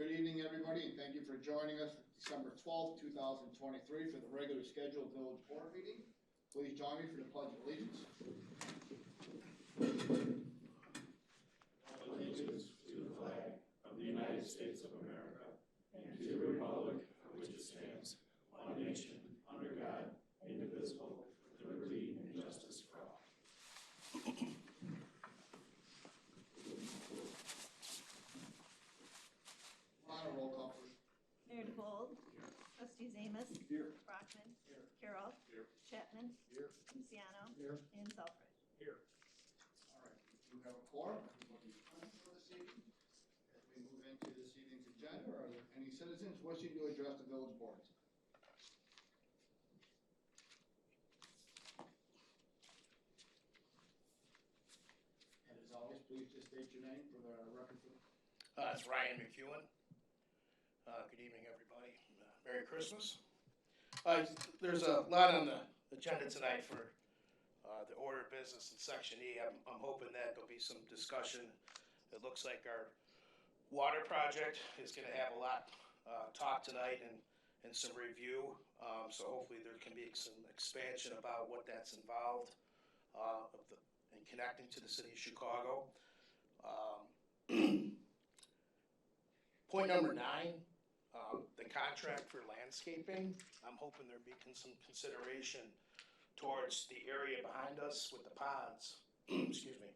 Good evening, everybody, and thank you for joining us for December 12th, 2023 for the regularly scheduled village board meeting. Please join me for the Pledge of Allegiance. Allegiance to the flag of the United States of America and to the republic for which it stands, one nation, under God, indivisible, with liberty and justice for all. Roll call, please. Mayor DeBold. Here. Trustees Amos. Here. Brockman. Here. Carroll. Here. Chapman. Here. Luciano. Here. And Selfridge. Here. All right, we have a quorum. Everybody present for this evening. As we move into this evening's agenda, are there any citizens wishing to address the village board? And as always, please just state your name for the record. It's Ryan McEwen. Good evening, everybody. Merry Christmas. There's a lot on the agenda tonight for the order of business in Section E. I'm hoping that there'll be some discussion. It looks like our water project is going to have a lot talk tonight and some review. So hopefully there can be some expansion about what that's involved in connecting to the city of Chicago. Point number 9, the contract for landscaping. I'm hoping there'll be some consideration towards the area behind us with the ponds. Excuse me.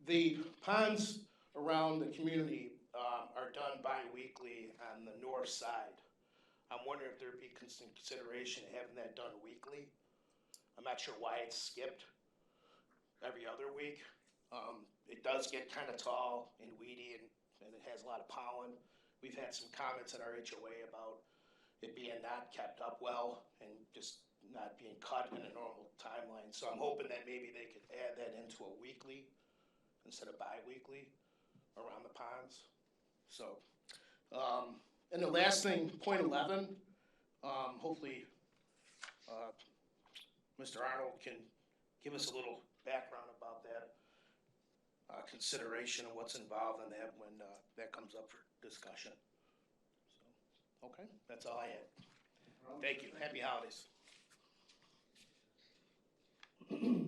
The ponds around the community are done bi-weekly on the north side. I'm wondering if there'd be some consideration of having that done weekly. I'm not sure why it's skipped every other week. It does get kind of tall and weedy and it has a lot of pollen. We've had some comments at our HOA about it being not kept up well and just not being cut in a normal timeline. So I'm hoping that maybe they could add that into a weekly instead of bi-weekly around the ponds. So, and the last thing, point 11, hopefully Mr. Arnold can give us a little background about that. Consideration of what's involved in that when that comes up for discussion. So, okay, that's all I had. Thank you. Happy holidays. Are there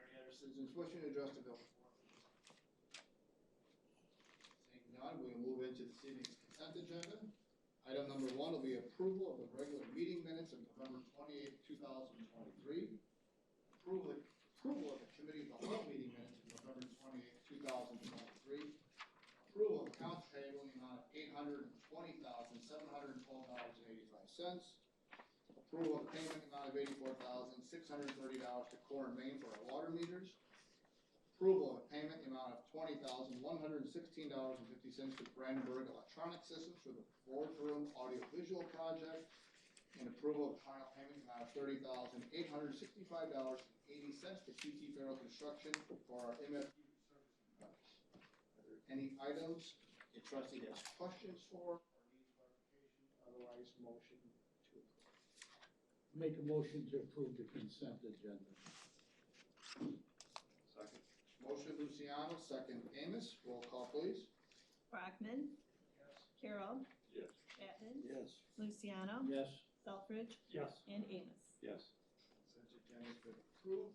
any other citizens wishing to address the village board? Seeing none, we will move into this evening's consent agenda. Item number 1 will be approval of the regular meeting minutes of November 28th, 2023. Approval of the committee of the whole meeting minutes of November 28th, 2023. Approval of accounts payable in the amount of $820,712.85. Approval of payment in the amount of $84,630 to Core and Main for our water meters. Approval of payment in the amount of $20,116.50 to Brandenburg Electronic Systems for the boardroom audiovisual project. And approval of final payment in the amount of $30,865.80 to QT Federal Construction for our MFU service. Are there any items the trustee has questions for or needs clarification? Otherwise, motion to approve. Make a motion to approve the consent agenda. Second. Motion Luciano, second Amos. Roll call, please. Brockman. Yes. Carroll. Yes. Chapman. Yes. Luciano. Yes. Selfridge. Yes. And Amos. Yes. Consent agenda has been approved.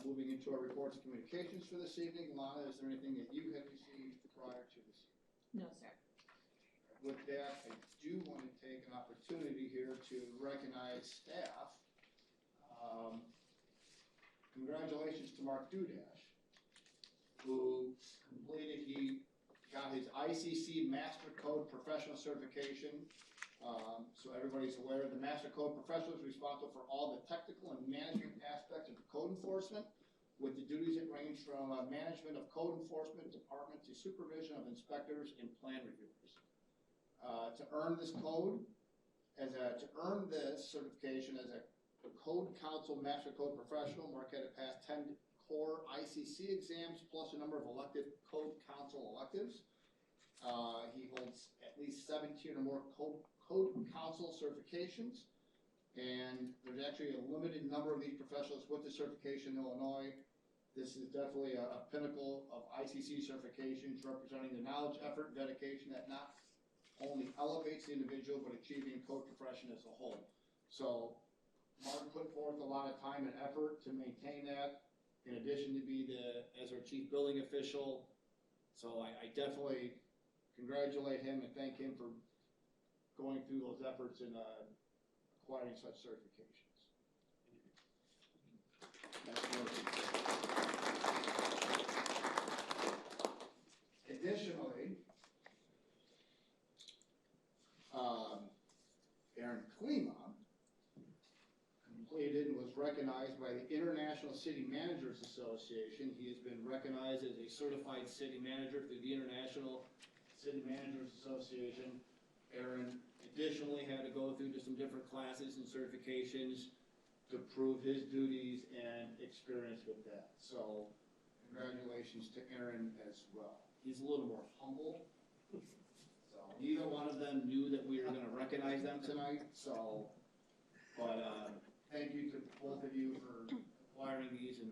Moving into our reports and communications for this evening. Lana, is there anything that you had received prior to this? No, sir. With that, I do want to take an opportunity here to recognize staff. Congratulations to Mark Dudash, who he got his ICC Master Code Professional Certification. So everybody's aware, the Master Code Professional is responsible for all the technical and management aspects of code enforcement, with the duties that range from management of code enforcement department to supervision of inspectors and plan reviewers. To earn this certification as a Code Council Master Code Professional, Mark had to pass 10 core ICC exams plus a number of elective Code Council electives. He holds at least 17 or more Code Council certifications, and there's actually a limited number of these professionals with the certification in Illinois. This is definitely a pinnacle of ICC certifications representing the knowledge, effort, and dedication that not only elevates the individual, but achieving code profession as a whole. So Mark put forth a lot of time and effort to maintain that, in addition to be as our chief building official. So I definitely congratulate him and thank him for going through those efforts and acquiring such certifications. Next motion. Additionally, Aaron Klima completed and was recognized by the International City Managers Association. He has been recognized as a certified city manager through the International City Managers Association. Aaron additionally had to go through just some different classes and certifications to prove his duties and experience with that. So congratulations to Aaron as well. He's a little more humble. So neither one of them knew that we were going to recognize them tonight. So, but thank you to both of you for acquiring these and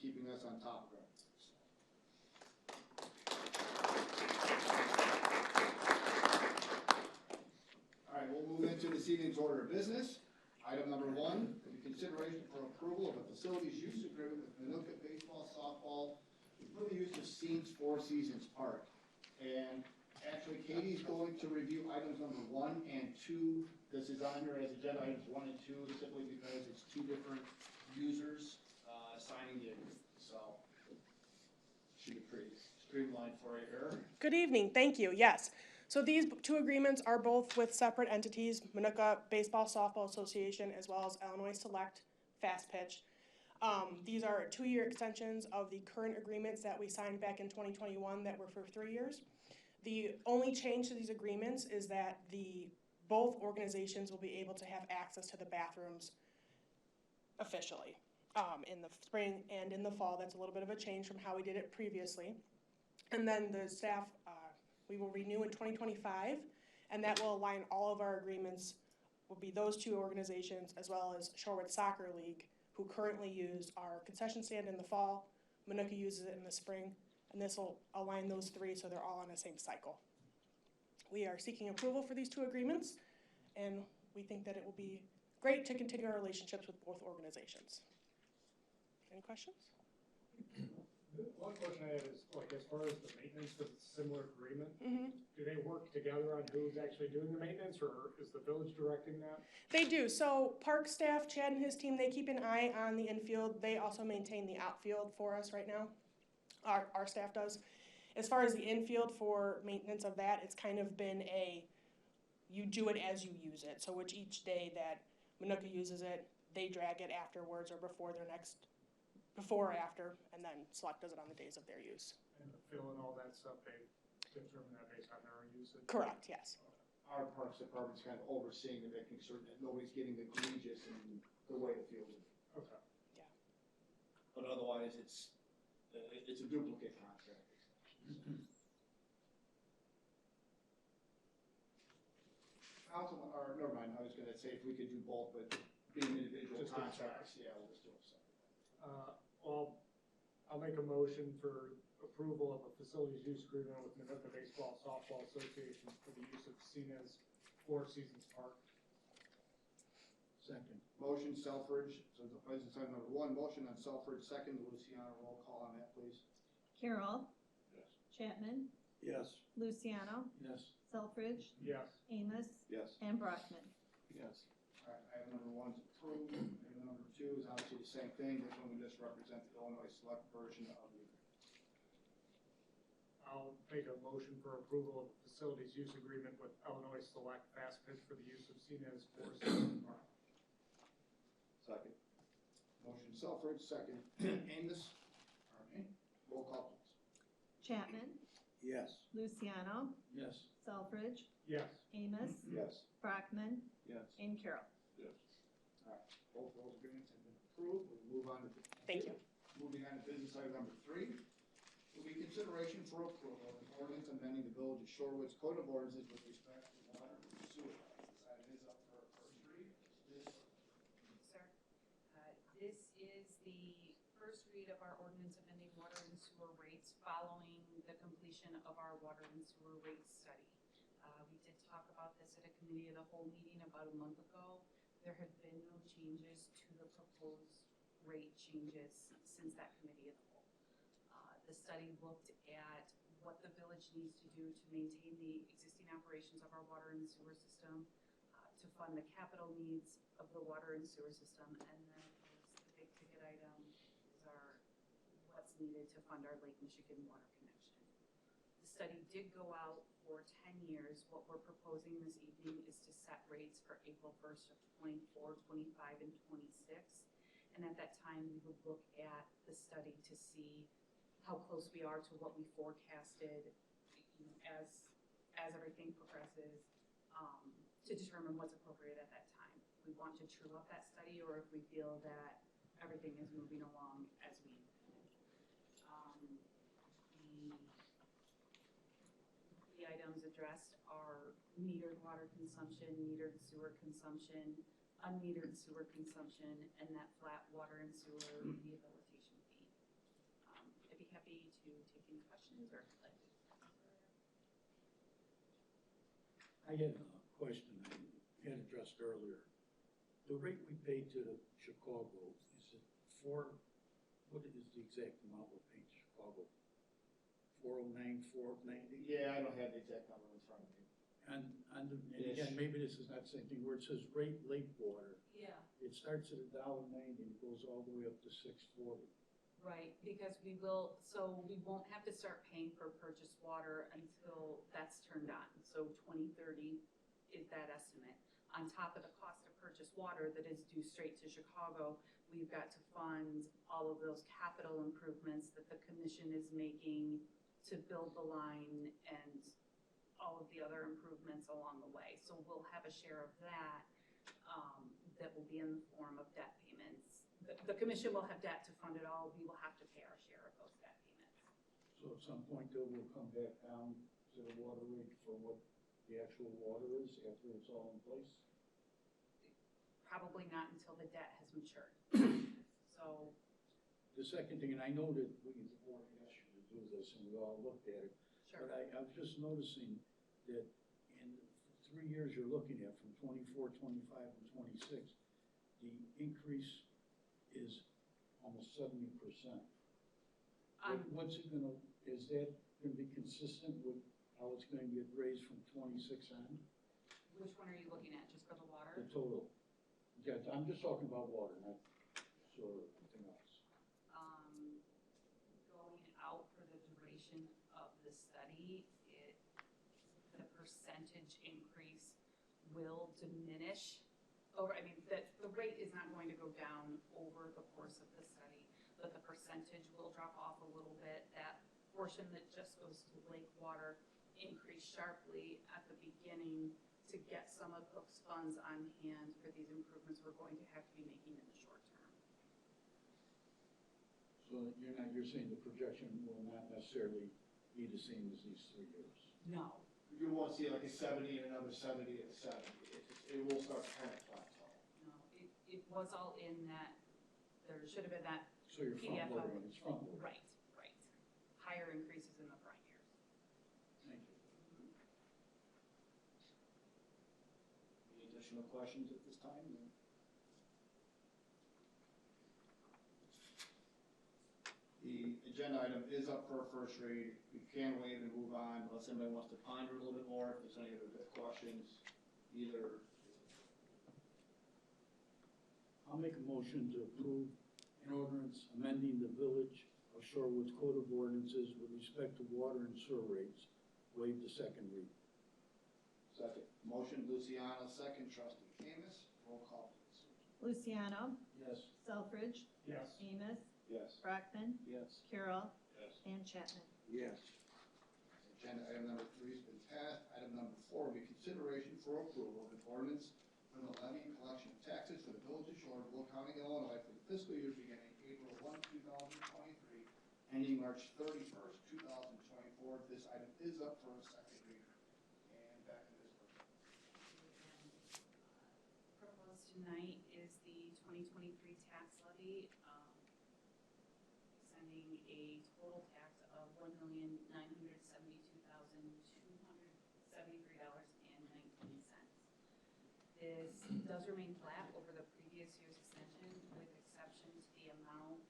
keeping us on top of it. All right, we'll move into this evening's order of business. Item number 1, the consideration for approval of a facilities use agreement with Manuka Baseball Softball for the use of Scenes Four Seasons Park. And actually, Katie's going to review items number 1 and 2. This is on here as agenda items 1 and 2, simply because it's 2 different users signing the agreement. So, should be pretty streamlined for you here. Good evening, thank you, yes. So these 2 agreements are both with separate entities, Manuka Baseball Softball Association as well as Illinois Select Fast Pitch. These are 2-year extensions of the current agreements that we signed back in 2021 that were for 3 years. The only change to these agreements is that both organizations will be able to have access to the bathrooms officially in the spring and in the fall. That's a little bit of a change from how we did it previously. And then the staff, we will renew in 2025, and that will align all of our agreements, will be those 2 organizations as well as Shorewood Soccer League, who currently use our concession stand in the fall. Manuka uses it in the spring, and this will align those 3 so they're all on the same cycle. We are seeking approval for these 2 agreements, and we think that it will be great to continue our relationships with both organizations. Any questions? One question I have is, like, as far as the maintenance, because it's a similar agreement, Mm-hmm. do they work together on who's actually doing the maintenance, or is the village directing that? They do. So park staff, Chad and his team, they keep an eye on the infield. They also maintain the outfield for us right now. Our staff does. As far as the infield for maintenance of that, it's kind of been you do it as you use it. So which each day that Manuka uses it, they drag it afterwards or before or after, and then Select does it on the days of their use. And the fill and all that stuff, they determine that based on their usage? Correct, yes. Our Parks Department's kind of overseeing and making certain that nobody's getting egregious in the way the field is. Okay. But otherwise, it's a duplicate contract. Councilman, or never mind, I was gonna say if we could do both, but being individual Just contracts, yeah, we'll just do them separate. Well, I'll make a motion for approval of a facilities use agreement with Manuka Baseball Softball Association for the use of Cena's Four Seasons Park. Second. Motion Selfridge, so the business item number 1, motion on Selfridge, second, Luciano, roll call on that, please. Carol. Yes. Chapman. Yes. Luciano. Yes. Selfridge. Yes. Amos. Yes. And Brockman. Yes. All right, item number 1 is approved. Item number 2 is obviously the same thing. This one we just represent the Illinois Select version of the. I'll make a motion for approval of a facilities use agreement with Illinois Select Fast Pitch for the use of Cena's Four Seasons Park. Second. Motion Selfridge, second. Amos. All right, roll call please. Chapman. Yes. Luciano. Yes. Selfridge. Yes. Amos. Yes. Brockman. Yes. And Carol. Yes. All right, both those agreements have been approved. We'll move on to. Thank you. Moving on to business item number 3. Will be consideration for approval of an ordinance amending the Village of Shorewood's Code of Ordinances with respect to water and sewer. This item is up for a first read. Sir, this is the first read of our ordinance amending water and sewer rates following the completion of our water and sewer rate study. We did talk about this at a committee of the whole meeting about a month ago. There have been no changes to the proposed rate changes since that committee of the whole. The study looked at what the village needs to do to maintain the existing operations of our water and sewer system, to fund the capital needs of the water and sewer system, and then of course, the big ticket item is what's needed to fund our Lake Michigan water connection. The study did go out for 10 years. What we're proposing this evening is to set rates for April 1st of 24, 25, and 26. And at that time, we would look at the study to see how close we are to what we forecasted, as everything progresses, to determine what's appropriate at that time. We want to true up that study, or if we feel that everything is moving along as we the items addressed are metered water consumption, metered sewer consumption, unmetered sewer consumption, and that flat water and sewer rehabilitation fee. I'd be happy to take any questions or like. I had a question I had addressed earlier. The rate we pay to Chicago, is it what is the exact amount we're paying to Chicago? 409, 490? Yeah, I don't have the exact number in front of me. And again, maybe this is not the same thing, where it says rate lake water, Yeah. it starts at $1.90 and it goes all the way up to $6.40. Right, because we won't have to start paying for purchased water until that's turned on. So 2030 is that estimate. On top of the cost of purchased water that is due straight to Chicago, we've got to fund all of those capital improvements that the commission is making to build the line and all of the other improvements along the way. So we'll have a share of that, that will be in the form of debt payments. The commission will have debt to fund it all. We will have to pay our share of those debt payments. So at some point though, we'll come back down to the water rate for what the actual water is after it's all in place? Probably not until the debt has matured. So. The second thing, and I know that the board asked you to do this and we all looked at it, Sure. but I was just noticing that in the 3 years you're looking at, from 24, 25, and 26, the increase is almost 70%. What's it gonna, is that gonna be consistent with how it's gonna get raised from 26 on? Which one are you looking at, just for the water? The total. Yeah, I'm just talking about water, not sort of anything else. Going out for the duration of the study, the percentage increase will diminish over, the rate is not going to go down over the course of the study, but the percentage will drop off a little bit. That portion that just goes to lake water increased sharply at the beginning to get some of those funds on hand for these improvements we're going to have to be making in the short term. So you're saying the projection will not necessarily be the same as these 3 years? No. You won't see like a 70 and another 70 and a 70. It will start to kind of plateau. No, it was all in that, there should have been that So you're PDF front loading, it's front loading. Right. Higher increases in the front years. Thank you. Any additional questions at this time? The agenda item is up for a first read. We can waive and move on unless anybody wants to ponder a little bit more. If there's any other questions, either. I'll make a motion to approve an ordinance amending the Village of Shorewood's Code of Ordinances with respect to water and sewer rates, waive the second read. Second. Motion Luciano, second. Trustee Amos. Roll call, please. Luciano, Yes. Selfridge, Yes. Amos, Yes. Brockman, Yes. Carroll, Yes. and Chapman. Yes. Agenda item number 3 has been passed. Item number 4 will be consideration for approval of an ordinance for the levy and collection of taxes for the Village of Shorewood, Will County, Illinois, for the fiscal year beginning April 1, 2023, ending March 31st, 2024. This item is up for a second reading. And back to this person. Proposed tonight is the 2023 tax levy. estimating a total tax of $1,972,273.19. This does remain flat over the previous year's extension, with exception to the amount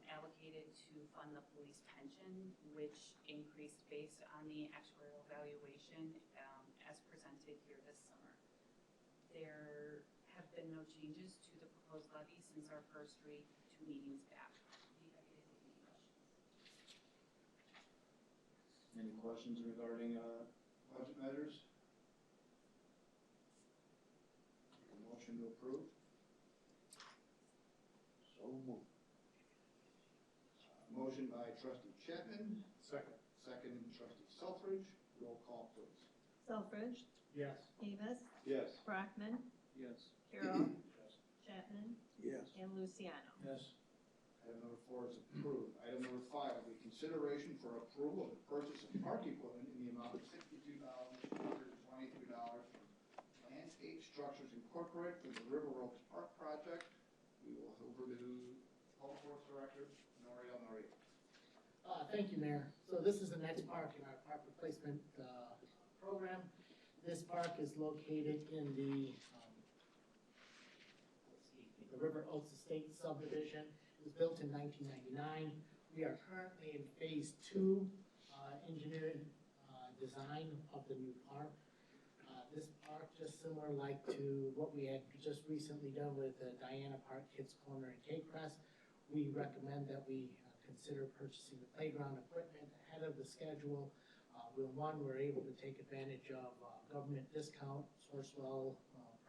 allocated to fund the police pension, which increased based on the actuarial valuation as presented here this summer. There have been no changes to the proposed levy since our first read 2 meetings back. Be happy to take any questions. Any questions regarding, budget matters? A motion to approve? So moved. Motion by trustee Chapman, Second. second trustee Selfridge, roll call please. Selfridge, Yes. Davis, Yes. Brockman, Yes. Carol, Yes. Chapman, Yes. and Luciano. Yes. Item number 4 is approved. Item number 5 will be consideration for approval of the purchase of park equipment in the amount of $62,223 from Landscape Structures Incorporated for the River Oaks Park project. We will over to Public Works Director, Noriel Noriel. Thank you, Mayor. So this is the next park in our park replacement program. This park is located in the River Oaks Estate subdivision. It was built in 1999. We are currently in phase 2 engineering design of the new park. This park, just similar like to what we had just recently done with Diana Park, Kids Corner, and Cape Crest, we recommend that we consider purchasing the playground equipment ahead of the schedule. We're able to take advantage of government discount, Sourcewell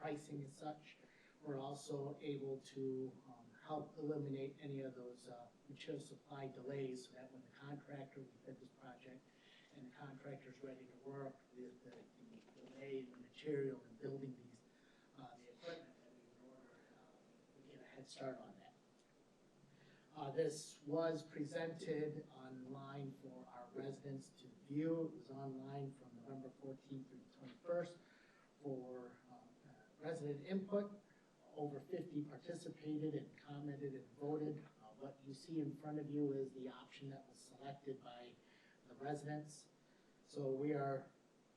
pricing and such. We're also able to help eliminate any of those material supply delays, so that when the contractor, we bid this project, and the contractor's ready to work, the delay in the material and building these, the equipment that we would order, we get a head start on that. This was presented online for our residents to view. It was online from November 14th through the 21st for resident input. Over 50 participated and commented and voted. What you see in front of you is the option that was selected by the residents. So we are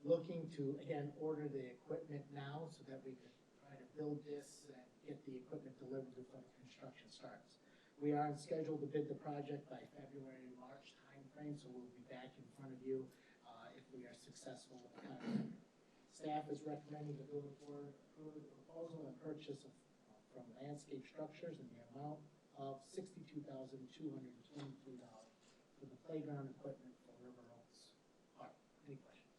looking to, again, order the equipment now so that we can try to build this and get the equipment delivered before the construction starts. We are on schedule to bid the project by February, March timeframe, so we'll be back in front of you if we are successful with the contract. Staff is recommending the building board approve the proposal and purchase of, from Landscape Structures in the amount of $62,223 for the playground equipment for River Oaks Park. Any questions?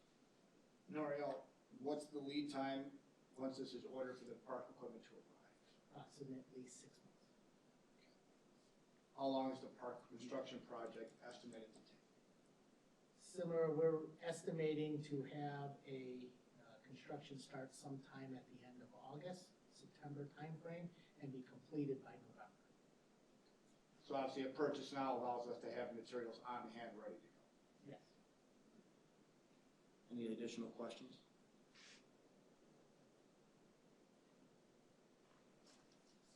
Noriel, what's the lead time once this is ordered for the park equipment to arrive? Approximately 6 months. How long is the park construction project estimated to take? Similar, we're estimating to have a construction start sometime at the end of August, September timeframe, and be completed by November. So obviously a purchase now allows us to have materials on hand ready to go. Yes. Any additional questions?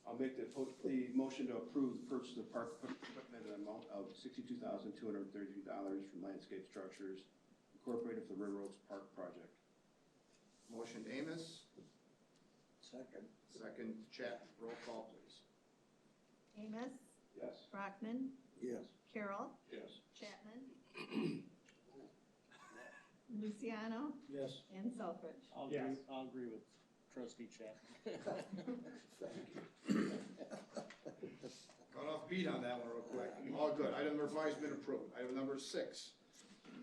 I'll make the motion to approve the purchase of park equipment in an amount of $62,233 from Landscape Structures Incorporated for the River Oaks Park project. Motion Amos, Second. second Chapman. Roll call please. Amos, Yes. Brockman, Yes. Carol, Yes. Chapman, Luciano, Yes. and Selfridge. I'll agree with trustee Chapman. Got off beat on that one real quick. All good. Item number 5 has been approved. Item number 6,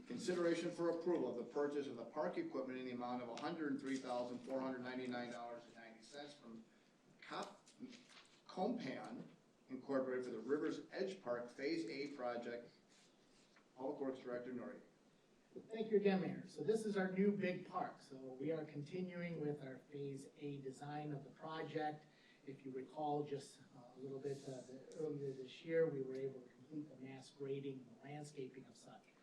consideration for approval of the purchase of the park equipment in the amount of $103,499.90 from Compan Incorporated for the Rivers Edge Park Phase A project. Public Works Director Norrie. Thank you again, Mayor. So this is our new big park. So we are continuing with our Phase A design of the project. If you recall, just a little bit earlier this year, we were able to complete the mass grading and the landscaping of such.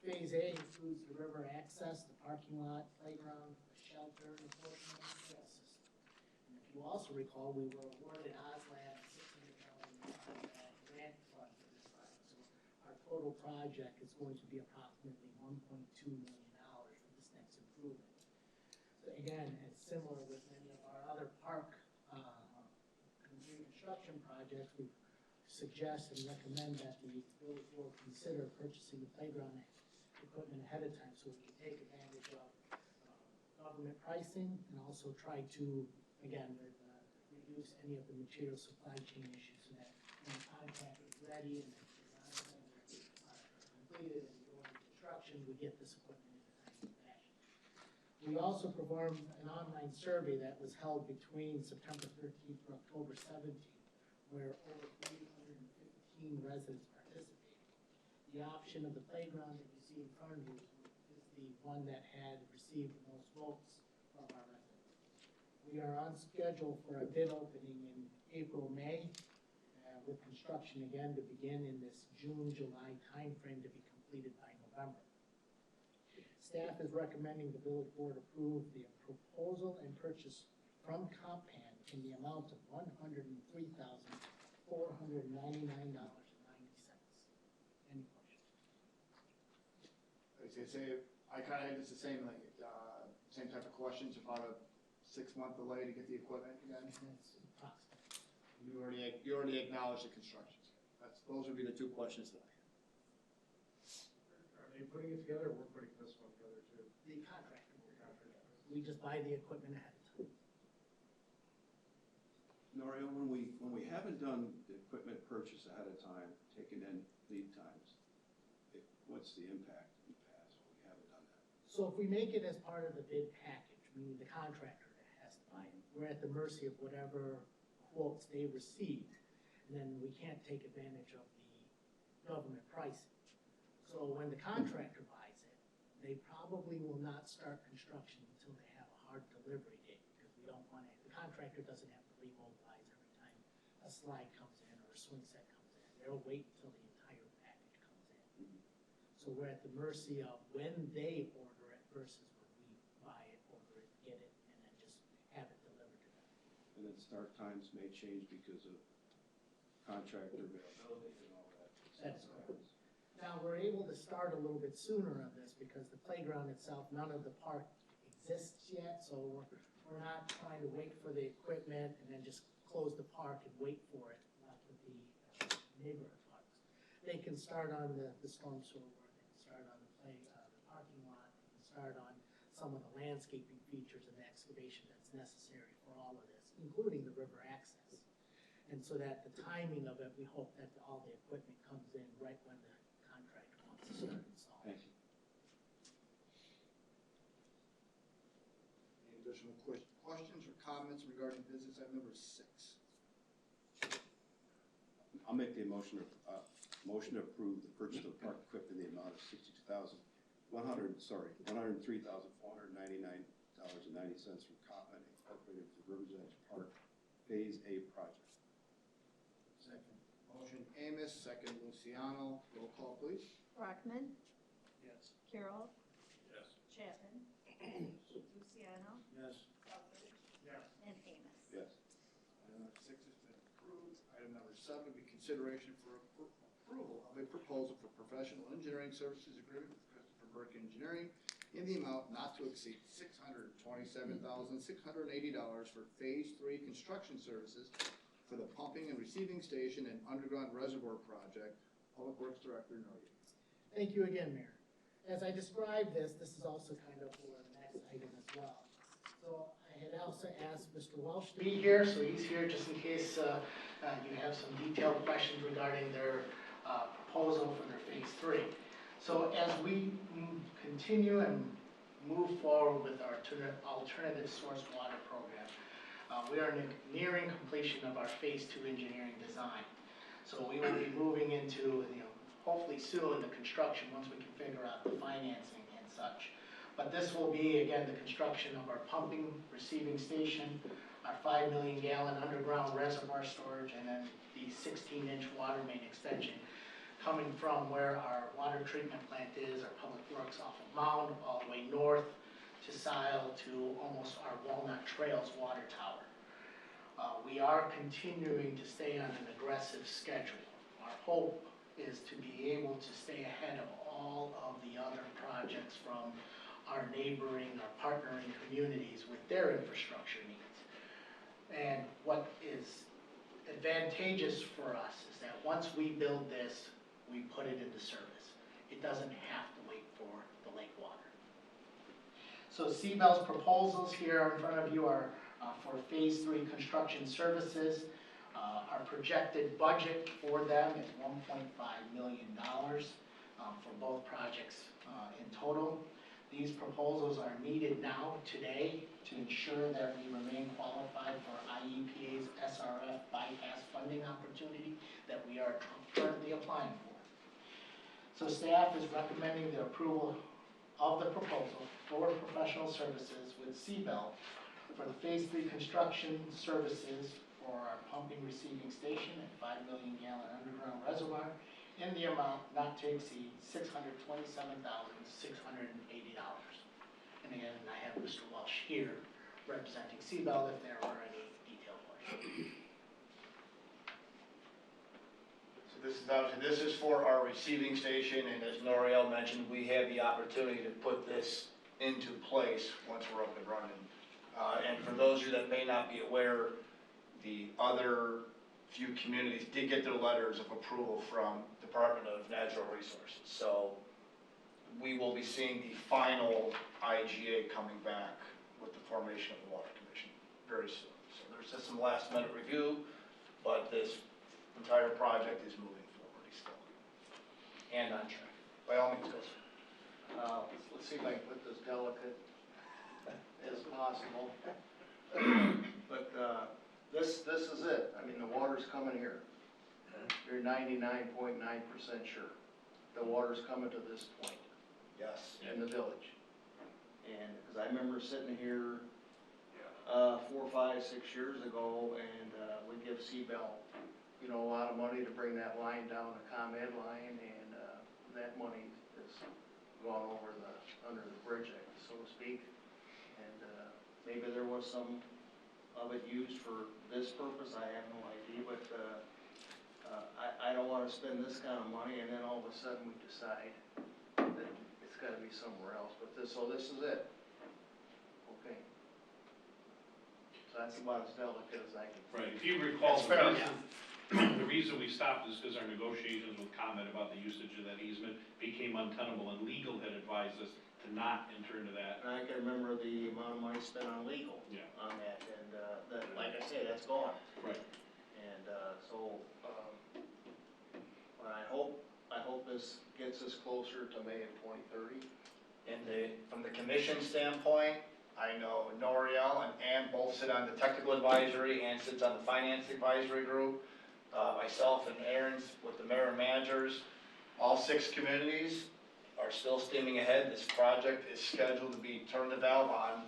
Phase A includes the river access, the parking lot, playground, the shelter, and the portion of the trail system. And if you also recall, we were awarded Osland $600 million grant fund for this project. So total project is going to be approximately $1.2 million for this next improvement. So again, it's similar with many of our other park reconstruction projects. We suggest and recommend that the village board consider purchasing the playground equipment ahead of time so we can take advantage of government pricing and also try to, again, reduce any of the material supply chain issues so that when the contract is ready and the design is completed and going into construction, we get this equipment in a timely fashion. We also performed an online survey that was held between September 13th to October 17th, where over 315 residents participated. The option of the playground that you see in front of you is the one that had received the most votes from our residents. We are on schedule for a bid opening in April, May, with construction again to begin in this June, July timeframe to be completed by November. Staff is recommending the village board approve the proposal and purchase from Compan in the amount of $103,499.90. Any questions? I kind of had this the same, same type of questions about a 6-month delay to get the equipment again. That's approximate. You already acknowledged the construction. Those would be the 2 questions that I had. Are they putting it together, or we're putting this one together too? The contractor will put it together. We just buy the equipment ahead of time. Norio, when we haven't done the equipment purchase ahead of time, taken in lead times, what's the impact in the past when we haven't done that? So if we make it as part of the bid package, meaning the contractor that has to buy it, we're at the mercy of whatever quotes they receive, and then we can't take advantage of the government pricing. So when the contractor buys it, they probably will not start construction until they have a hard delivery date, because we don't want it, the contractor doesn't have to remobilize every time a slide comes in or a swing set comes in. They'll wait until the entire package comes in. So we're at the mercy of when they order it versus when we buy it, order it, get it, and then just have it delivered to them. And then start times may change because of contractor availability and all that. That's correct. Now, we're able to start a little bit sooner on this because the playground itself, none of the park exists yet, so we're not trying to wait for the equipment and then just close the park and wait for it, like with the neighborhood parks. They can start on the storm sewer work, they can start on the parking lot, they can start on some of the landscaping features and the excavation that's necessary for all of this, including the river access. And so that the timing of it, we hope that all the equipment comes in right when the contractor wants to start installing. Thank you. Any additional questions or comments regarding business item number 6? I'll make the motion to approve the purchase of park equipment in the amount of $103,499.90 from Coppin Incorporated for Rivers Edge Park Phase A project. Second. Motion Amos, second Luciano. Roll call, please. Brockman, Yes. Carroll, Yes. Chapman, Luciano, Yes. Southbridge, Yes. and Amos. Yes. Item number 6 has been approved. Item number 7 will be consideration for approval of a proposal for professional engineering services agreement with Christopher Burke Engineering in the amount not to exceed $627,680 for Phase 3 construction services for the pumping and receiving station and underground reservoir project. Public Works Director Noye. Thank you again, Mayor. As I described this is also kind of for the next item as well. So I had also asked Mr. Welsh to be here, so he's here just in case you have some detailed questions regarding their proposal for their Phase 3. So as we continue and move forward with our alternative source water program, we are nearing completion of our Phase 2 engineering design. So we will be moving into, hopefully soon, the construction once we can figure out the financing and such. But this will be, again, the construction of our pumping receiving station, our 5 million gallon underground reservoir storage, and then the 16-inch water main extension coming from where our water treatment plant is, our public works off of Mound, all the way north to Sile to almost our Walnut Trails water tower. We are continuing to stay on an aggressive schedule. Our hope is to be able to stay ahead of all of the other projects from our neighboring, our partnering communities with their infrastructure needs. And what is advantageous for us is that once we build this, we put it into service. It doesn't have to wait for the lake water. So CBEL's proposals here in front of you are for Phase 3 construction services. Our projected budget for them is $1.5 million for both projects in total. These proposals are needed now, today, to ensure that we remain qualified for IEPA's SRF bypass funding opportunity that we are currently applying for. So staff is recommending the approval of the proposal for professional services with CBEL for the Phase 3 construction services for our pumping receiving station at 5 million gallon underground reservoir in the amount not to exceed $627,680. And again, I have Mr. Welsh here representing CBEL if there are any detailed questions. So this is obviously, this is for our receiving station, and as Noriel mentioned, we have the opportunity to put this into place once we're up and running. And for those of you that may not be aware, the other few communities did get their letters of approval from Department of Natural Resources. So we will be seeing the final IGA coming back with the formation of the Water Commission very soon. So there's just some last minute review, but this entire project is moving forward still. And on track. By all means, goes. Let's see if I can put this delicate as possible. But, this is it. I mean, the water's coming here. You're 99.9% sure. The water's coming to this point. Yes. In the village. And, because I remember sitting here, 4, 5, 6 years ago, and, we give CBEL, you know, a lot of money to bring that line down, the ComEd line, and, that money has gone over under the bridge, so to speak. And, maybe there was some of it used for this purpose, I have no idea, but, I don't wanna spend this kind of money and then all of a sudden we decide that it's gotta be somewhere else, but this is it. Okay. So that's about as delicate as I can. Right, if you recall, That's fair, the reason we stopped is because our negotiations with ComEd about the usage of that easement became untenable, and legal had advised us to not enter into that. And I can remember the amount of money spent on legal on that, and, that, like I say, that's gone. Right. And, but I hope this gets us closer to May of 2030. From the commission standpoint, I know Noriel and Ann both sit on the technical advisory and sits on the finance advisory group. Myself and Aaron's with the mayor and managers. All 6 communities are still steaming ahead. This project is scheduled to be turned the valve on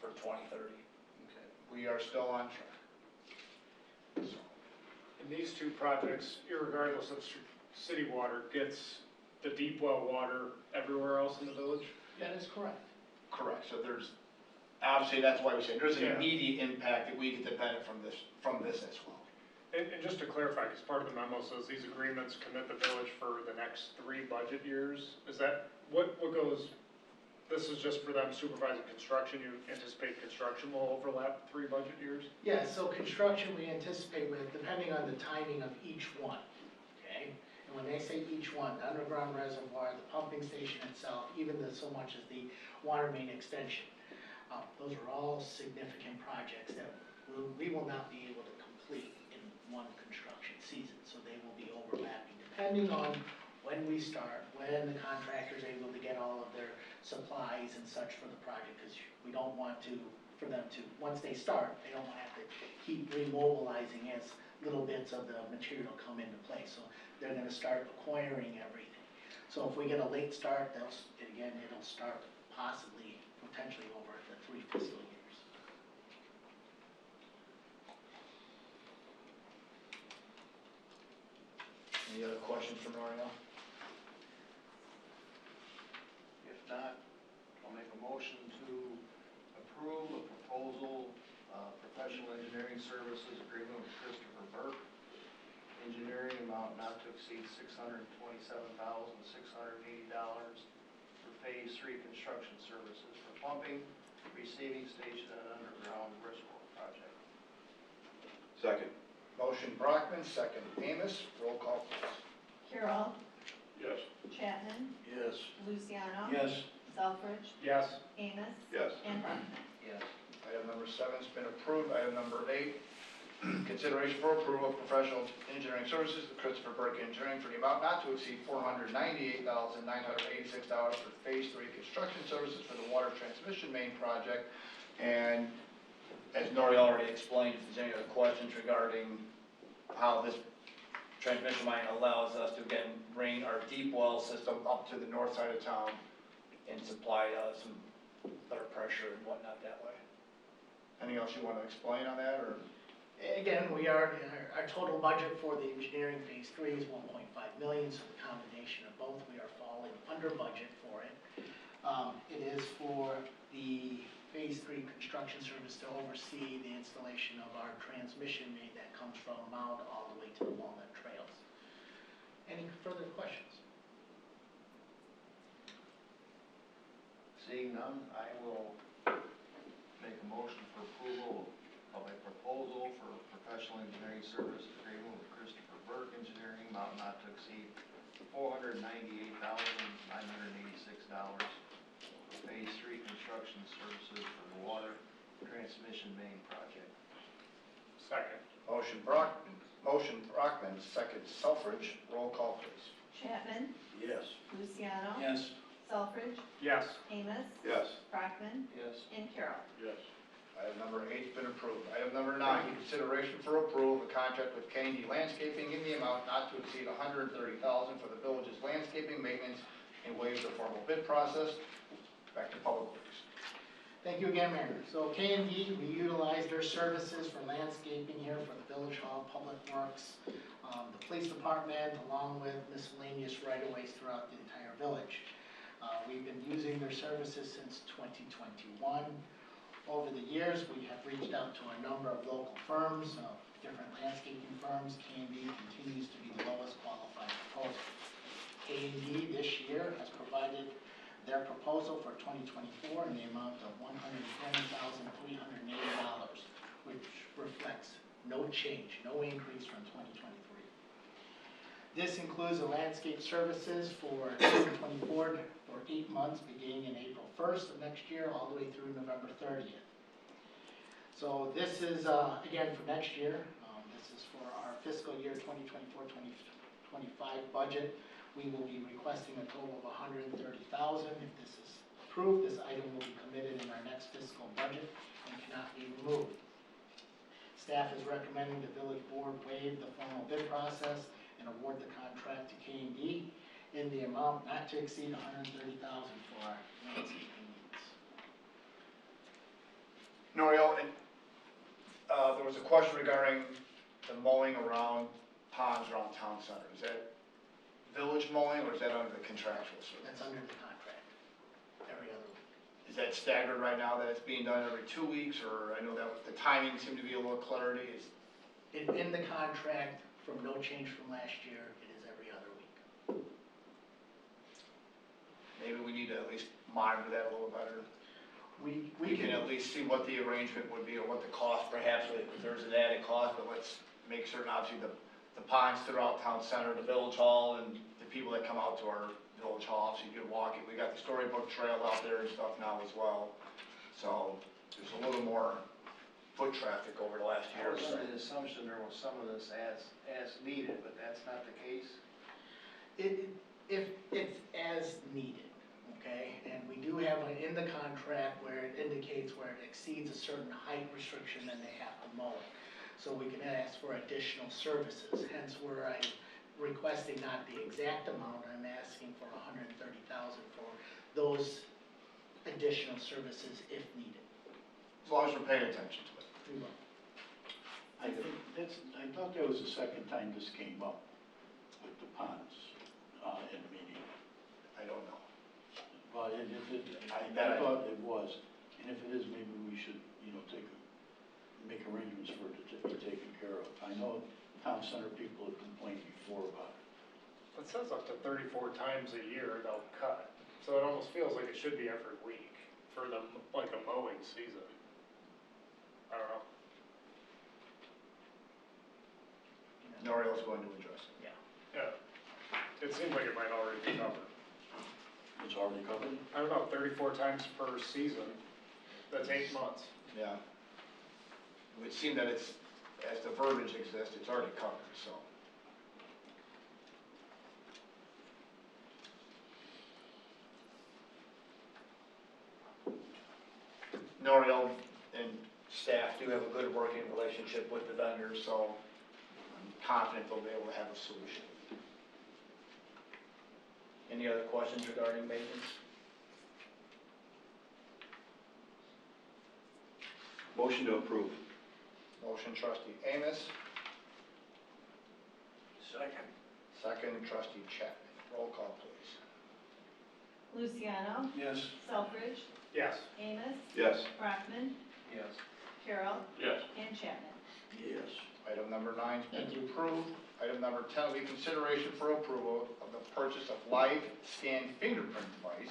for 2030. Okay. We are still on track. And these 2 projects, irregardless of city water, gets the deep well water everywhere else in the village? That is correct. Correct. So there's, obviously that's why we say there's an Yeah. immediate impact that we get to benefit from this as well. And just to clarify, because part of the memo says these agreements commit the village for the next 3 budget years. Is that, what goes, this is just for them supervising construction, you anticipate construction will overlap 3 budget years? Yeah, so construction we anticipate with, depending on the timing of each one, okay? And when they say each one, the underground reservoir, the pumping station itself, even so much as the water main extension, those are all significant projects that we will not be able to complete in one construction season. So they will be overlapping depending on when we start, when the contractor's able to get all of their supplies and such for the project, because we don't want for them to, once they start, they don't want to have to keep remobilizing as little bits of the material come into place. So they're gonna start acquiring everything. So if we get a late start, it'll start possibly, potentially over the 3 fiscal years. Any other questions from Noriel? If not, I'll make a motion to approve a proposal, professional engineering services agreement with Christopher Burke Engineering, amount not to exceed $627,680 for Phase 3 construction services for pumping, receiving station, and underground reservoir project. Second. Motion Brockman, second Amos, roll call please. Carol, Yes. Chapman, Yes. Luciano. Yes. Selfridge, Yes. Amos. Yes. And Brockman. Yes. Item number 7's been approved. Item number 8, consideration for approval of professional engineering services to Christopher Burke Engineering for the amount not to exceed $498,986 for Phase 3 construction services for the water transmission main project. And as Nori already explained, if there's any other questions regarding how this transmission line allows us to again bring our deep well system up to the north side of town and supply some better pressure and whatnot that way. Anything else you want to explain on that, or? Again, our total budget for the engineering phase 3 is 1.5 million, so the combination of both, we are falling under budget for it. It is for the phase 3 construction service to oversee the installation of our transmission main that comes from Mount all the way to the Walnut Trails. Any further questions? Seeing none, I will make a motion for approval of a proposal for professional engineering service agreement with Christopher Burke Engineering, amount not to exceed $498,986 for Phase 3 construction services for the water transmission main project. Second. Motion Brockman, second Selfridge, roll call please. Chapman, Yes. Luciano. Yes. Selfridge, Yes. Amos. Yes. Brockman, Yes. and Carol. Yes. Item number 8's been approved. Item number 9, consideration for approval of a contract with K&D Landscaping in the amount not to exceed $130,000 for the village's landscaping maintenance and waive the formal bid process. Back to Public Works. Thank you again, Mayor. So K&D, we utilize their services for landscaping here for the Village Hall, Public Works, the Police Department, along with miscellaneous right-of-ways throughout the entire village. We've been using their services since 2021. Over the years, we have reached out to a number of local firms, different landscaping firms. K&D continues to be the lowest qualified proposal. K&D this year has provided their proposal for 2024 in the amount of $120,380, which reflects no change, no increase from 2023. This includes the landscape services for 2024 for 8 months, beginning in April 1st of next year, all the way through November 30th. So this is, again, for next year. This is for our fiscal year 2024-2025 budget. We will be requesting a total of $130,000. If this is approved, this item will be committed in our next fiscal budget and cannot be removed. Staff is recommending the village board waive the formal bid process and award the contract to K&D in the amount not to exceed $130,000 for our landscaping needs. Noriel, there was a question regarding the mowing around ponds around town center. Is that village mowing or is that under the contractual service? That's under the contract, every other week. Is that staggered right now that it's being done every 2 weeks, or I know that the timing seemed to be a little clarity? In the contract, from no change from last year, it is every other week. Maybe we need to at least monitor that a little better. We We can at least see what the arrangement would be or what the cost perhaps, if there's an added cost, but let's make certain obviously the ponds throughout town center, the village hall, and the people that come out to our village hall, so you can walk it. We got the storybook trail out there and stuff now as well. So there's a little more foot traffic over the last I year. was under the assumption there was some of this as needed, but that's not the case. If it's as needed, okay, and we do have in the contract where it indicates where it exceeds a certain height restriction, then they have to mow it. So we can ask for additional services, hence where I'm requesting not the exact amount, I'm asking for $130,000 for those additional services if needed. As long as we're paying attention to it. We will. I thought that was the second time this came up with the ponds, in the meeting. I don't know. But I thought it was, and if it is, maybe we should, make arrangements for it to be taken care of. I know town center people have complained before about it. It says up to 34 times a year they'll cut, so it almost feels like it should be every week for the, like a mowing season. I don't know. Noriel's going to address it. Yeah. It seems like it might already be covered. It's already covered? I don't know, 34 times per season, that's 8 months. Yeah. It would seem that it's, as the verbiage exists, it's already covered, so. Noriel and staff do have a good working relationship with the vendors, so I'm confident they'll be able to have a solution. Any other questions regarding maintenance? Motion to approve. Motion trustee Amos, Second. second trustee Chapman. Roll call, please. Luciano, Yes. Selfridge, Yes. Amos, Yes. Brockman, Yes. Carol, Yes. and Chapman. Yes. Item number 9's been approved. Item number 10 will be consideration for approval of the purchase of live scan fingerprint device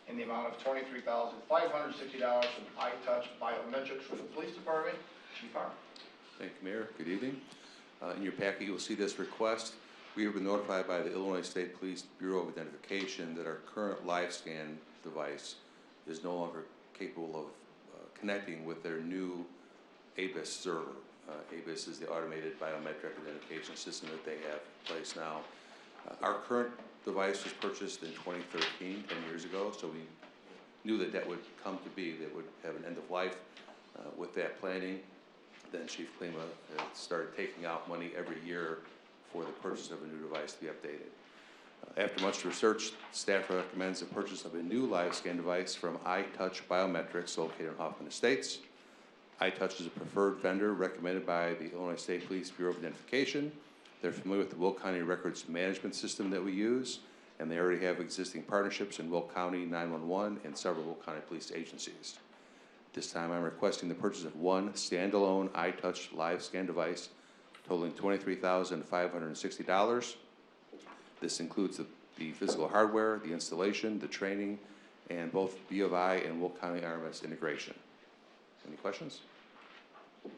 in the amount of $23,560 from iTouch Biometrics for the police department. Chief Arm. Thank you, Mayor. Good evening. In your packet, you will see this request. We have been notified by the Illinois State Police Bureau of Identification that our current live scan device is no longer capable of connecting with their new ABIS server. ABIS is the automated biometric identification system that they have in place now. Our current device was purchased in 2013, 10 years ago, so we knew that that would come to be, that would have an end of life. With that planning, then Chief Klima started taking out money every year for the purchase of a new device to be updated. After much research, staff recommends the purchase of a new live scan device from iTouch Biometrics located in Hoffman Estates. iTouch is a preferred vendor recommended by the Illinois State Police Bureau of Identification. They're familiar with the Will County Records Management System that we use, and they already have existing partnerships in Will County 911 and several Will County police agencies. This time I'm requesting the purchase of one standalone iTouch live scan device totaling $23,560. This includes the physical hardware, the installation, the training, and both B of I and Will County RMS integration. Any questions? Any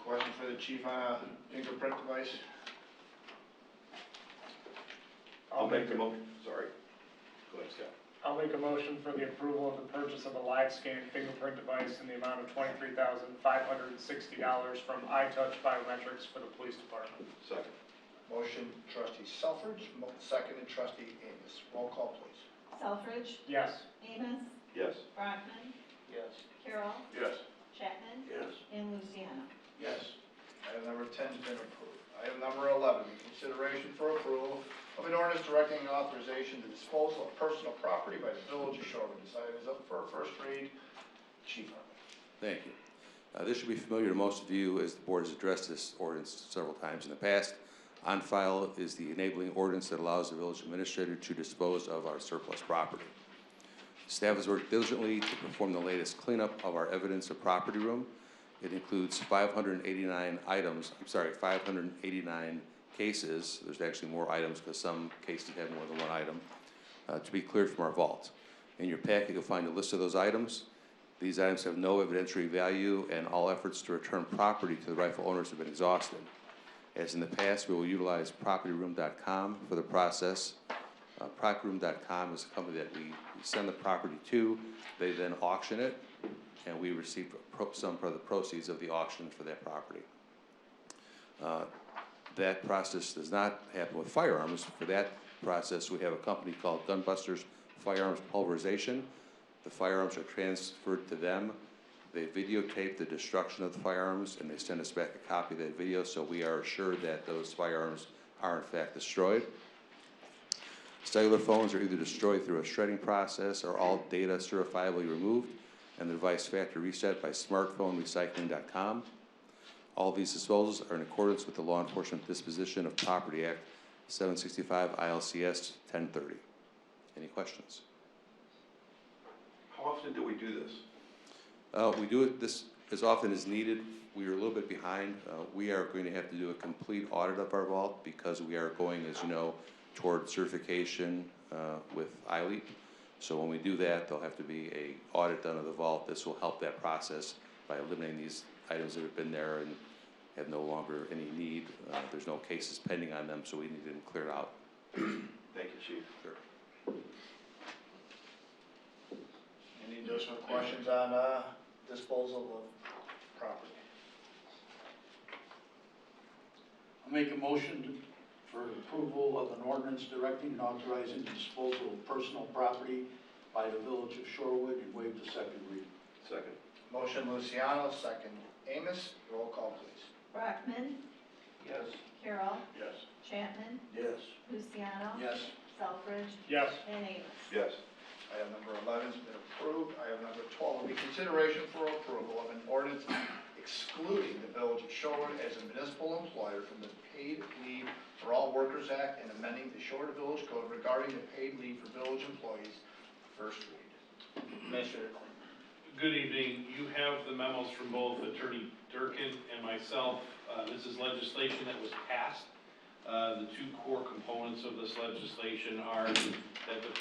question for the chief on a fingerprint device? I'll make the motion. Sorry. Go ahead, Scott. I'll make a motion for the approval of the purchase of a live scan fingerprint device in the amount of $23,560 from iTouch Biometrics for the police department. Second. Motion trustee Selfridge, second trustee Amos. Roll call, please. Selfridge, Yes. Amos, Yes. Brockman, Yes. Carol, Yes. Chapman, Yes. and Luciano. Yes. Item number 10's been approved. Item number 11, consideration for approval of an ordinance directing authorization to disposal of personal property by the village of Shorewood. This item is up for a first read. Chief Harmon. Thank you. This should be familiar to most of you as the board has addressed this ordinance several times in the past. On file is the enabling ordinance that allows the village administrator to dispose of our surplus property. Staff has worked diligently to perform the latest cleanup of our evidence of property room. It includes 589 cases. There's actually more items because some cases have more than one item to be cleared from our vault. In your packet, you'll find a list of those items. These items have no evidentiary value, and all efforts to return property to the rightful owners have been exhausted. As in the past, we will utilize propertyroom.com for the process. Propertyroom.com is a company that we send the property to. They then auction it, and we receive some of the proceeds of the auction for that property. That process does not happen with firearms. For that process, we have a company called Gunbusters Firearms Pulverization. The firearms are transferred to them. They videotape the destruction of the firearms, and they send us back a copy of that video, so we are assured that those firearms are in fact destroyed. Cellular phones are either destroyed through a shredding process or all data certifiably removed, and the device factory reset by smartphonerecycling.com. All these disposals are in accordance with the Law Enforcement Disposition of Property Act 765 ILCS 1030. Any questions? How often do we do this? We do it this as often as needed. We are a little bit behind. We are going to have to do a complete audit of our vault because we are going, as you know, toward certification with ILEAP. So when we do that, there'll have to be a audit done of the vault. This will help that process by eliminating these items that have been there and have no longer any need. There's no cases pending on them, so we need them cleared out. Thank you, Chief. Sure. Any additional questions on, disposal of property? I'll make a motion for approval of an ordinance directing and authorizing the disposal of personal property by the village of Shorewood and waive the second reading. Second. Motion Luciano, second Amos, roll call please. Brockman, Yes. Carroll, Yes. Chapman, Yes. Luciano. Yes. Selfridge, Yes. and Amos. Yes. Item number 11's been approved. Item number 12 will be consideration for approval of an ordinance excluding the village of Shorewood as a municipal employer from the Paid Leave for All Workers Act and amending the Shorewood Village Code regarding the paid leave for village employees. First read. Administrator Quinn. Good evening. You have the memos from both Attorney Durkin and myself. This is legislation that was passed. The two core components of this legislation are that the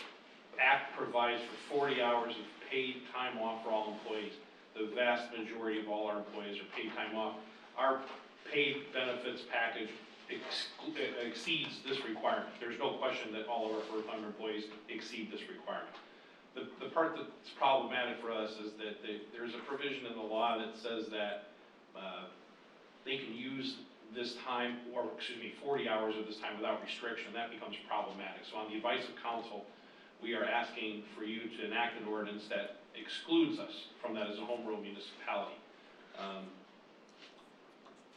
Act provides for 40 hours of paid time off for all employees. The vast majority of all our employees are paid time off. Our paid benefits package exceeds this requirement. There's no question that all of our full-time employees exceed this requirement. The part that's problematic for us is that there's a provision in the law that says that they can use this time, or excuse me, 40 hours of this time without restriction. That becomes problematic. So on the advice of counsel, we are asking for you to enact an ordinance that excludes us from that as a home rule municipality.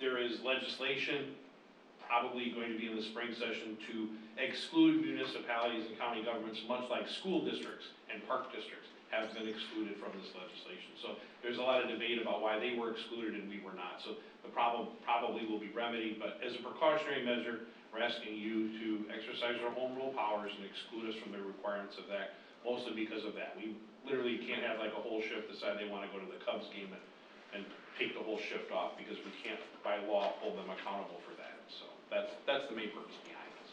There is legislation probably going to be in the spring session to exclude municipalities and county governments, much like school districts and park districts have been excluded from this legislation. So there's a lot of debate about why they were excluded and we were not. So the problem probably will be remedied, but as a precautionary measure, we're asking you to exercise our home rule powers and exclude us from the requirements of that, mostly because of that. We literally can't have like a whole shift decide they want to go to the Cubs game and take the whole shift off because we can't, by law, hold them accountable for that. So that's the main purpose behind this.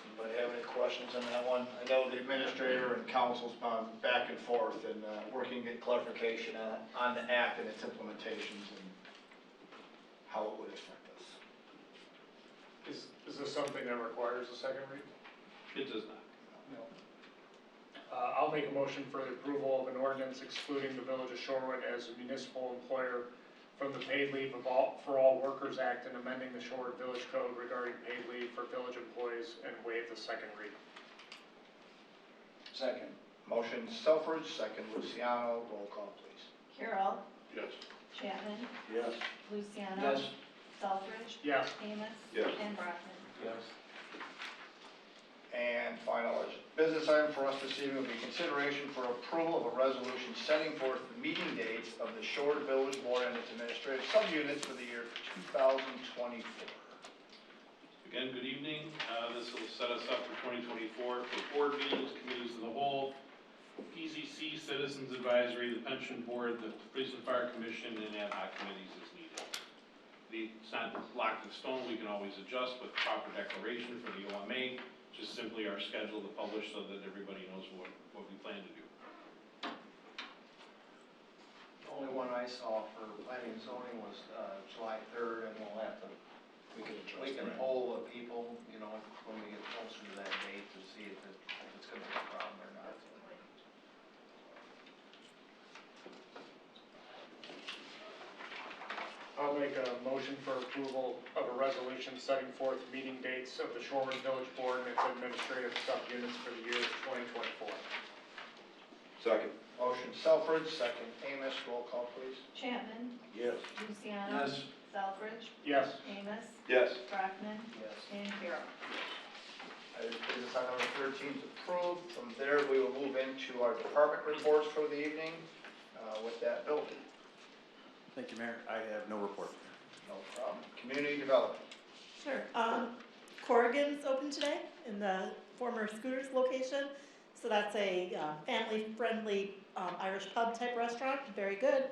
Anybody have any questions on that one? I know the administrator and council's gone back and forth and working to get clarification on the act and its implementations and how it would affect us. Is this something that requires a second read? It does not. No. I'll make a motion for the approval of an ordinance excluding the village of Shorewood as a municipal employer from the Paid Leave for All Workers Act and amending the Shorewood Village Code regarding paid leave for village employees and waive the second read. Second. Motion Selfridge, second Luciano, roll call please. Carroll, Yes. Chapman, Yes. Luciano. Yes. Selfridge, Yes. Amos. Yes. And Brockman. Yes. And final business item for us this evening will be consideration for approval of a resolution setting forth the meeting dates of the Shorewood Village Board and its administrative subunits for the year 2024. Again, good evening. This will set us up for 2024 for board meetings, committees of the whole, PZC, Citizens Advisory, the Pension Board, the Police and Fire Commission, and ad hoc committees as needed. It's not locked in stone. We can always adjust with proper declaration for the OMA. Just simply our schedule to publish so that everybody knows what we plan to do. The only one I saw for planning and zoning was July 3rd, and we'll have to, we can poll the people, you know, when we get closer to that date to see if it's gonna be a problem or not. I'll make a motion for approval of a resolution setting forth meeting dates of the Shorewood Village Board and its administrative subunits for the year 2024. Second. Motion Selfridge, second Amos, roll call please. Chapman, Yes. Luciano. Yes. Selfridge, Yes. Amos. Yes. Brockman. Yes. And Carroll. Business item number 13 is approved. From there, we will move into our department reports for the evening with that building. Thank you, Mayor. I have no report. No problem. Community development. Sure. Corrigan's open today in the former Scooters location. So that's a family-friendly Irish pub type restaurant, very good.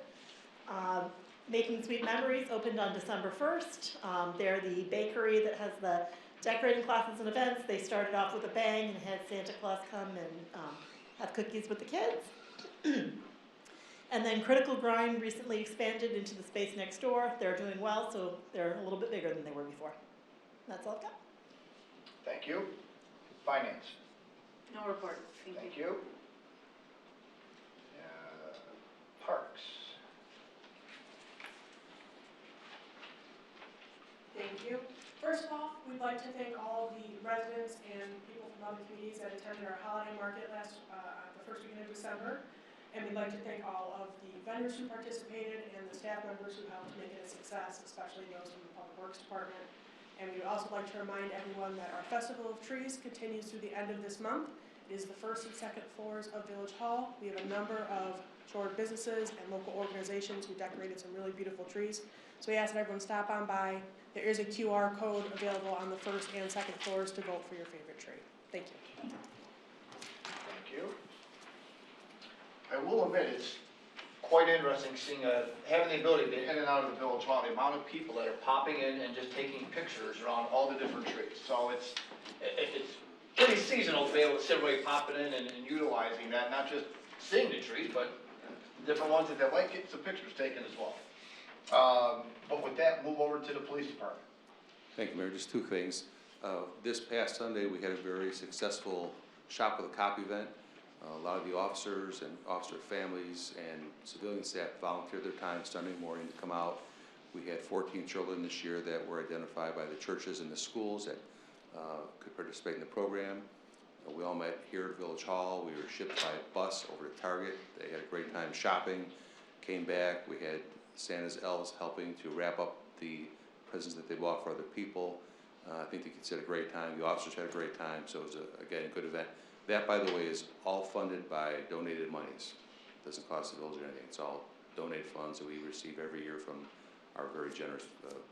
Making Sweet Memories opened on December 1st. They're the bakery that has the decorating classes and events. They started off with a bang and had Santa Claus come and have cookies with the kids. And then Critical Grind recently expanded into the space next door. They're doing well, so they're a little bit bigger than they were before. That's all I've got. Thank you. Finance. No report, Thank you. Parks. Thank you. First off, we'd like to thank all of the residents and people from other communities that attended our holiday market the first weekend of December. And we'd like to thank all of the vendors who participated and the staff members who helped make it a success, especially those from the Public Works Department. And we would also like to remind everyone that our Festival of Trees continues through the end of this month. It is the first and second floors of Village Hall. We have a number of Shorewood businesses and local organizations who decorated some really beautiful trees. So we ask that everyone stop on by. There is a QR code available on the first and second floors to vote for your favorite tree. Thank you. Thank you. I will admit, it's quite interesting seeing, having the ability to get in and out of the Village Hall, the amount of people that are popping in and just taking pictures around all the different trees. So it's pretty seasonal to be able to see everybody popping in and utilizing that, not just seeing the trees, but the different ones that they like, get some pictures taken as well. But with that, move over to the police department. Thank you, Mayor. Just two things. This past Sunday, we had a very successful Shop with a Cop event. A lot of the officers and officer families and civilian staff volunteered their time Sunday morning to come out. We had 14 children this year that were identified by the churches and the schools that could participate in the program. We all met here at Village Hall. We were shipped by bus over to Target. They had a great time shopping, came back. We had Santa's elves helping to wrap up the presents that they bought for other people. I think the kids had a great time. The officers had a great time. So it was, again, a good event. That, by the way, is all funded by donated monies. It doesn't cost the village or anything. It's all donated funds that we receive every year from our very generous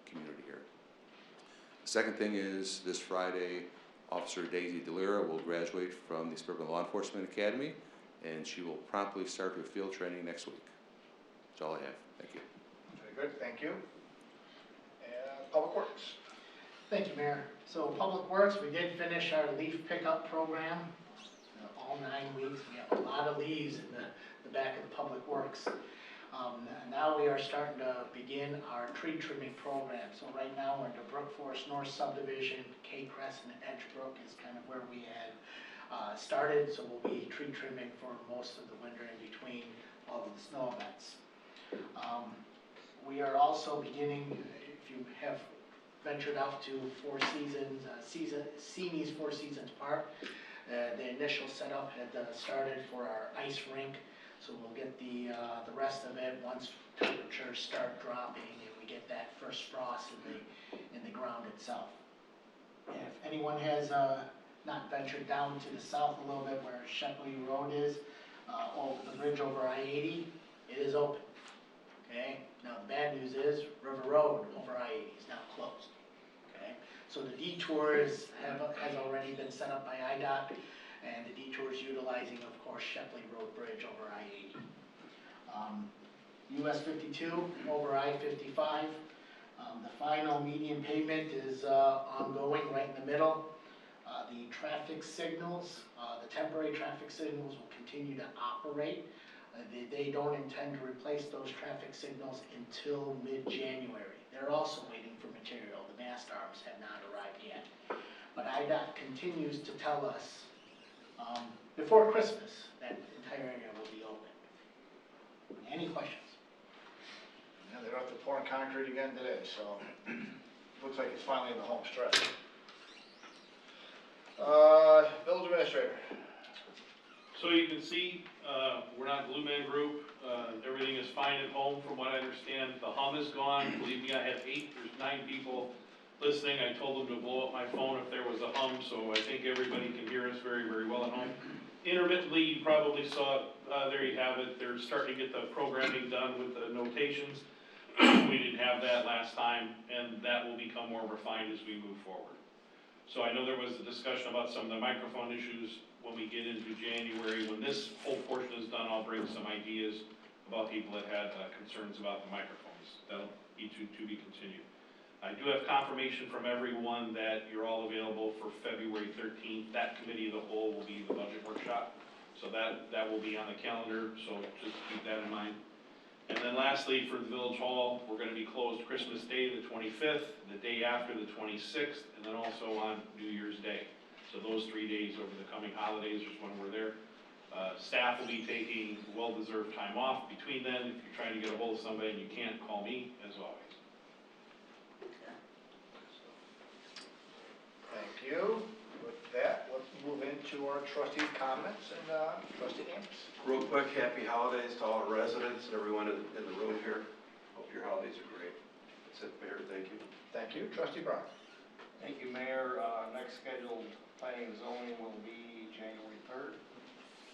community here. The second thing is this Friday, Officer Daisy DeLira will graduate from the Suburban Law Enforcement Academy, and she will promptly start her field training next week. That's all I have. Thank you. Very good, thank you. And Public Works. Thank you, Mayor. So Public Works, we did finish our leaf pickup program. All 9 weeks, we have a lot of leaves in the back of the Public Works. Now we are starting to begin our tree trimming program. So right now we're in the Brook Forest North subdivision, K Crest and Edgebrook is kind of where we had started. So we'll be tree trimming for most of the winter in between all of the snow events. We are also beginning, if you have ventured out to Four Seasons, Seeney's Four Seasons Park, the initial setup had started for our ice rink, so we'll get the rest of it once temperatures start dropping and we get that first frost in the ground itself. And if anyone has not ventured down to the south a little bit where Shepley Road is, over the bridge over I-80, it is open. Okay. Now the bad news is River Road over I-80 is now closed. So the detour has already been set up by IDOT, and the detour is utilizing, of course, Shepley Road Bridge over I-80. US 52 over I-55. The final median pavement is ongoing right in the middle. The traffic signals, the temporary traffic signals will continue to operate. They don't intend to replace those traffic signals until mid-January. They're also waiting for material. The mast arms have not arrived yet. But IDOT continues to tell us before Christmas that entire area will be open. Any questions? Yeah, they're up to pouring concrete again today, so looks like it's finally in the home stretch. Village Administrator. So you can see, we're not Blue Man Group. Everything is fine at home from what I understand. The hum is gone. Believe me, I have 9 people listening. I told them to blow up my phone if there was a hum, so I think everybody can hear us very, very well at home. Intermittently, you probably saw, there you have it. They're starting to get the programming done with the notations. We didn't have that last time, and that will become more refined as we move forward. So I know there was a discussion about some of the microphone issues when we get into January. When this whole portion is done, I'll bring some ideas about people that had concerns about the microphones. That'll be to be continued. I do have confirmation from everyone that you're all available for February 13th. That committee of the whole will be the budget workshop. So that will be on the calendar, so just keep that in mind. And then lastly, for the Village Hall, we're gonna be closed Christmas Day, the 25th, the day after, the 26th, and then also on New Year's Day. So those 3 days over the coming holidays is when we're there. Staff will be taking well-deserved time off between then. If you're trying to get a hold of somebody and you can't, call me, as always. Thank you. With that, let's move into our trustee comments and trustee Amos. Real quick, happy holidays to all our residents and everyone in the room here. Hope your holidays are great. That's it, Mayor, thank you. Thank you. Trustee Brown. Thank you, Mayor. Next scheduled planning and zoning will be January 3rd.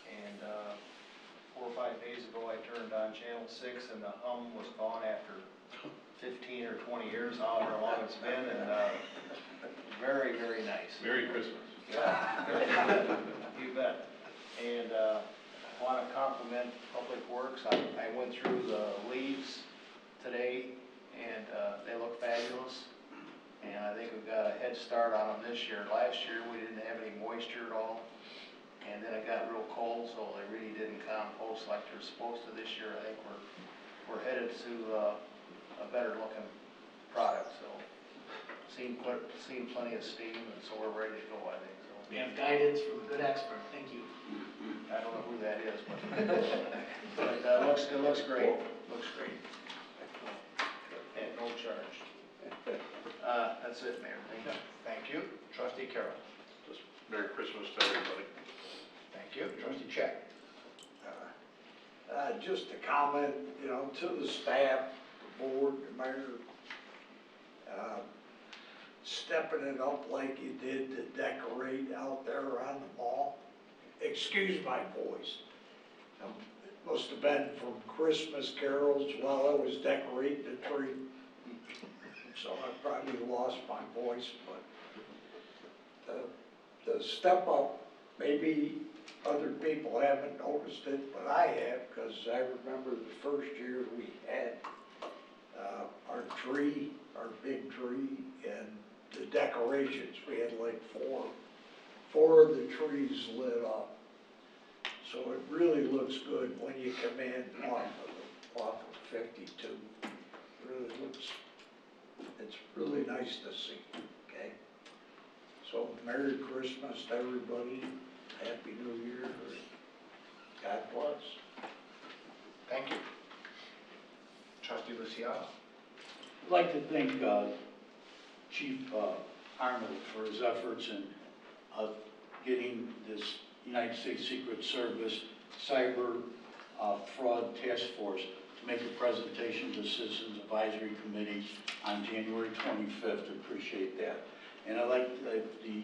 And 4 or 5 days ago, I turned on Channel 6 and the hum was gone after 15 or 20 years, however long it's been, and very, very nice. Merry Christmas. Yeah, you bet. And want to compliment Public Works. I went through the leaves today, and they look fabulous. And I think we've got a head start on them this year. Last year, we didn't have any moisture at all. And then it got real cold, so they really didn't compost like they're supposed to this year. I think we're headed to a better looking product, so seen plenty of steam, and so we're ready to go, I think, so. We have guidance from a good expert, thank you. I don't know who that is, but, but it looks great, looks great. And no charge. That's it, Mayor, thank you. Thank you. Trustee Carroll. Just Merry Christmas to everybody. Thank you. Trustee Check. Just a comment, you know, to the staff, the board, the mayor, stepping it up like you did to decorate out there around the mall. Excuse my voice. It must have been from Christmas carols while I was decorating the tree. So I probably lost my voice, but the step up, maybe other people haven't noticed it, but I have, because I remember the first year we had our tree, our big tree, and the decorations. We had like four of the trees lit up. So it really looks good when you come in off of 52. It really looks, it's really nice to see, okay? So Merry Christmas to everybody. Happy New Year. God bless. Thank you. Trustee Luciano. I'd like to thank Chief Arnold for his efforts in getting this United States Secret Service Cyber Fraud Task Force to make a presentation to Citizens Advisory Committee on January 25th. Appreciate that. And I'd like the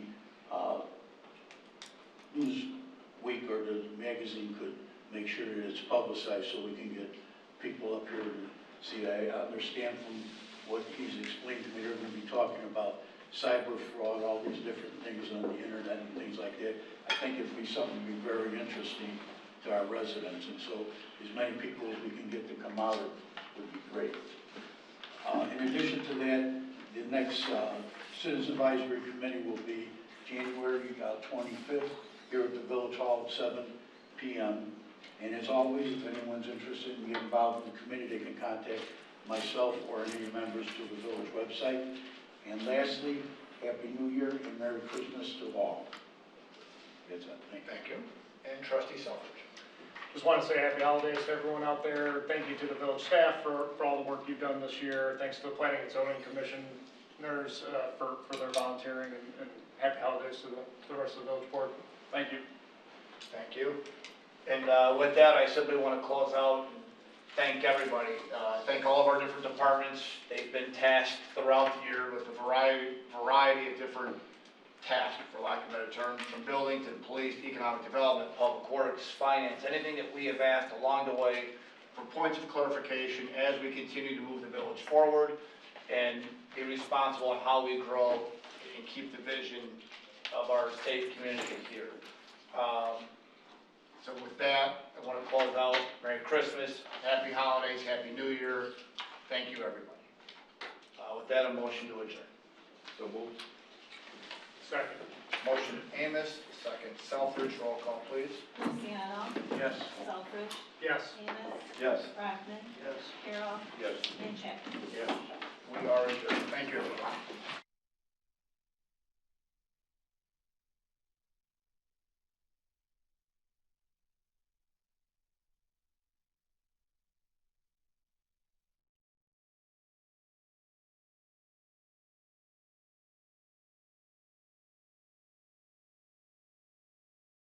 Newsweek or the magazine could make sure that it's publicized so we can get people up here to see. I understand from what he's explained to me, they're going to be talking about cyber fraud, all these different things on the internet and things like that. I think it'd be something to be very interesting to our residents, and so as many people as we can get to come out would be great. In addition to that, the next Citizens Advisory Committee will be January 25th here at the Village Hall at 7 p.m. And as always, if anyone's interested in getting involved in the committee, they can contact myself or any of the members through the village website. And lastly, Happy New Year and Merry Christmas to all. That's it. Thank you. And Trustee Selfridge. Just want to say happy holidays to everyone out there. Thank you to the village staff for all the work you've done this year. Thanks to the Planning and Zoning Commissioners for their volunteering, and happy holidays to the rest of the village board. Thank you. Thank you. And with that, I simply want to close out and thank everybody. Thank all of our different departments. They've been tasked throughout the year with a variety of different tasks, for lack of a better term, from building to the police, economic development, public works, finance, anything that we have asked along the way for points of clarification as we continue to move the village forward and be responsible on how we grow and keep the vision of our faith community here. So with that, I want to close out. Merry Christmas, Happy Holidays, Happy New Year. Thank you, everybody. With that, a motion to adjourn. So moved. Second. Motion Amos, second Selfridge, roll call please. Luciano, Yes. Selfridge, Yes. Amos, Yes. Brackman, Yes. Carol, Yes. and Chapman. Yes. We are adjourned. Thank you, everyone.